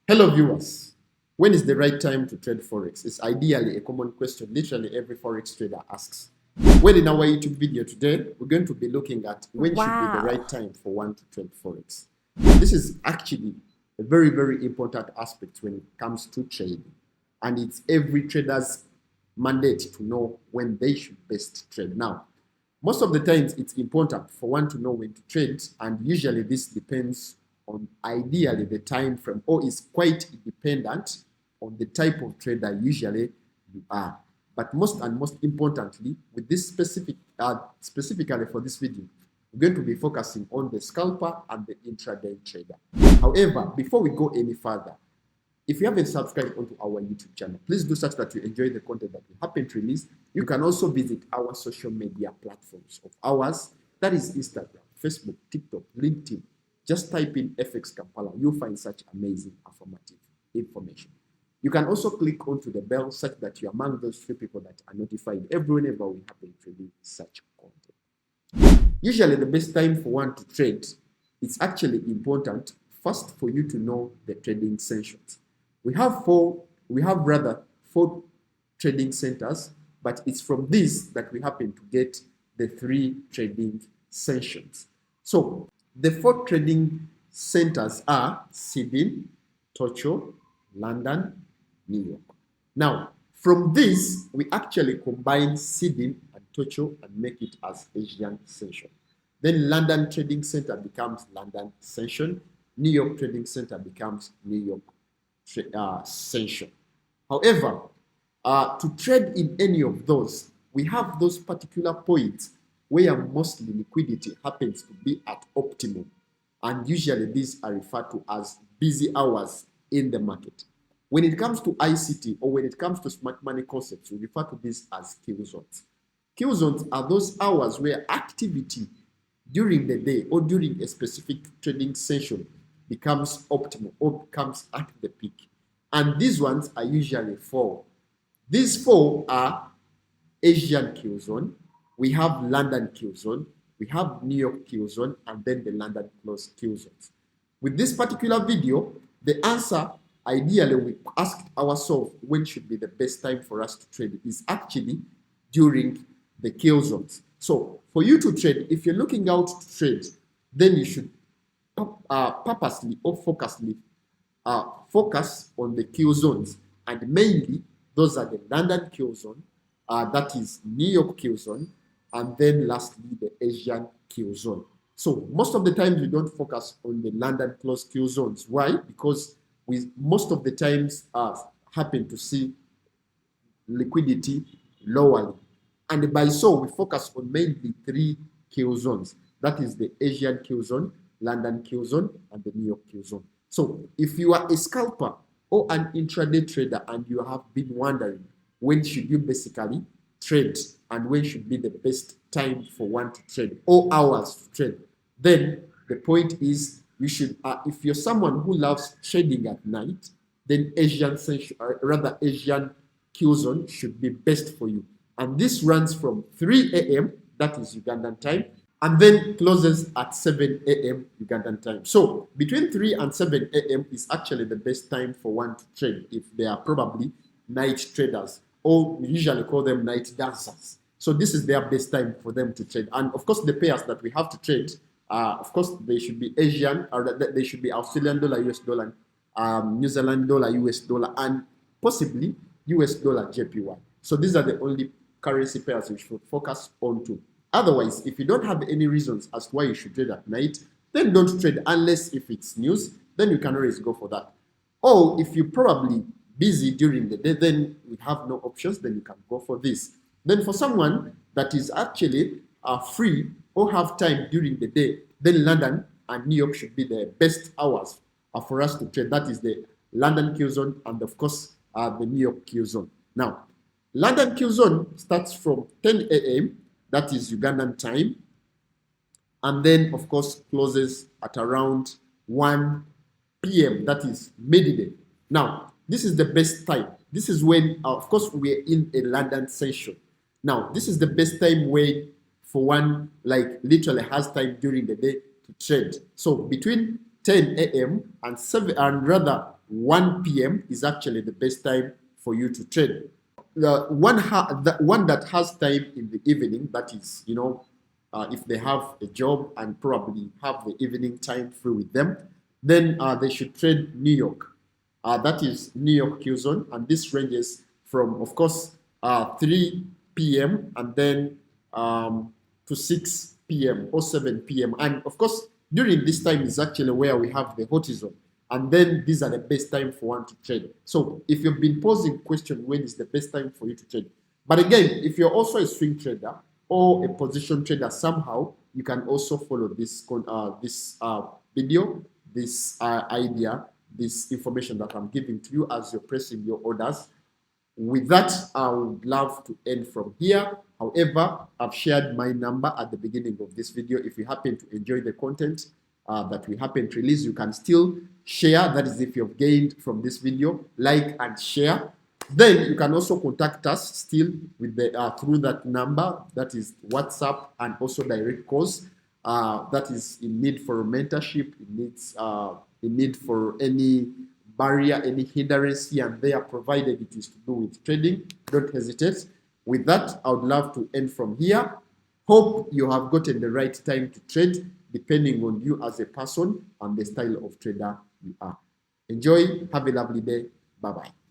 Hello viewers, when is the right time to trade Forex? It's ideally a common question literally every Forex trader asks. Well, in our YouTube video today, we're going to be looking at when should be the right time for one to trade Forex. This is actually a very, very important aspect when it comes to trading. And it's every trader's mandate to know when they should best trade. Now, most of the times it's important for one to know when to trade, and usually this depends on ideally the time frame, or is quite dependent on the type of trader usually you are. But most importantly, with this specifically for this video, we're going to be focusing on the scalper and the intraday trader. However, before we go any further, if you haven't subscribed onto our YouTube channel, please do such that you enjoy the content that we happen to release. You can also visit our social media platforms of ours, that is Instagram, Facebook, TikTok, LinkedIn. Just type in FX Kampala. You'll find such amazing informative information. You can also click onto the bell such that you're among those few people that are notified whenever we happen to release such content. Usually the best time for one to trade, it's actually important first for you to know the trading sessions. We have four trading centers, but it's from these that we happen to get the 3 trading sessions. So the 4 trading centers are Sydney, Tokyo, London, New York. Now, from this, we actually combine Sydney and Tokyo and make it as Asian session. Then London Trading Center becomes London session. New York Trading Center becomes New York session. However, to trade in any of those, we have those particular points where mostly liquidity happens to be at optimum. And usually these are referred to as busy hours in the market. When it comes to ICT or when it comes to smart money concepts, we refer to this as killzones. Killzones are those hours where activity during the day or during a specific trading session becomes optimal or becomes at the peak. And these ones are usually 4. These 4 are Asian kill zone, we have London kill zone, we have New York kill zone, and then the London close kill zones. With this particular video, the answer ideally we asked ourselves when should be the best time for us to trade is actually during the kill zones. So for you to trade, if you're looking out to trade, then you should purposely or focusedly focus on the kill zones, and mainly those are the London kill zone, that is New York kill zone, and then lastly the Asian kill zone. So most of the times we don't focus on the London close kill zones. Why? Because we most of the times happen to see liquidity lowering, and by so we focus on mainly 3 kill zones. That is the Asian kill zone, London kill zone, and the New York kill zone. So if you are a scalper or an intraday trader and you have been wondering when should you basically trade and when should be the best time for one to trade or hours to trade, then the point is you should, if you're someone who loves trading at night, then Asian kill zone should be best for you. And this runs from 3 a.m., that is Ugandan time, and then closes at 7 a.m. Ugandan time. So between 3 and 7 a.m. is actually the best time for one to trade if they are probably night traders, or we usually call them night dancers. So this is their best time for them to trade. And of course, the pairs that we have to trade, of course, they should be Asian, or they should be Australian dollar, US dollar, New Zealand dollar, US dollar, and possibly US dollar JPY. So these are the only currency pairs you should focus on to. Otherwise, if you don't have any reasons as to why you should trade at night, then don't trade unless if it's news, then you can always go for that. Or if you're probably busy during the day, then you have no options, then you can go for this. Then for someone that is actually free or have time during the day, then London and New York should be the best hours for us to trade. That is the London kill zone and of course the New York kill zone. Now, London kill zone starts from 10 a.m., that is Ugandan time, and then of course closes at around 1 p.m., that is midday. Now, this is the best time. This is when, of course, we're in a London session. Now, this is the best time where for one, like literally has time during the day to trade. So between 10 a.m. and 7, and rather 1 p.m. is actually the best time for you to trade. The one that has time in the evening, that is, if they have a job and probably have the evening time free with them, then they should trade New York. That is New York Q zone, and this ranges from, of course, 3 p.m. and then to 6 p.m. or 7 p.m. And of course, during this time is actually where we have the hot zone. And then these are the best time for one to trade. So if you've been posing question, when is the best time for you to trade? But again, if you're also a swing trader or a position trader, somehow you can also follow this video, this idea, this information that I'm giving to you as you're pressing your orders. With that, I would love to end from here. However, I've shared my number at the beginning of this video. If you happen to enjoy the content that we happen to release, you can still share. That is, if you've gained from this video, like and share. Then you can also contact us still with the through that number, that is WhatsApp, and also direct calls. That is in need for mentorship, in need for any barrier, any hindrance here and there, provided it is to do with trading. Don't hesitate. With that, I would love to end from here. Hope you have gotten the right time to trade, depending on you as a person and the style of trader you are. Enjoy. Have a lovely day. Bye-bye.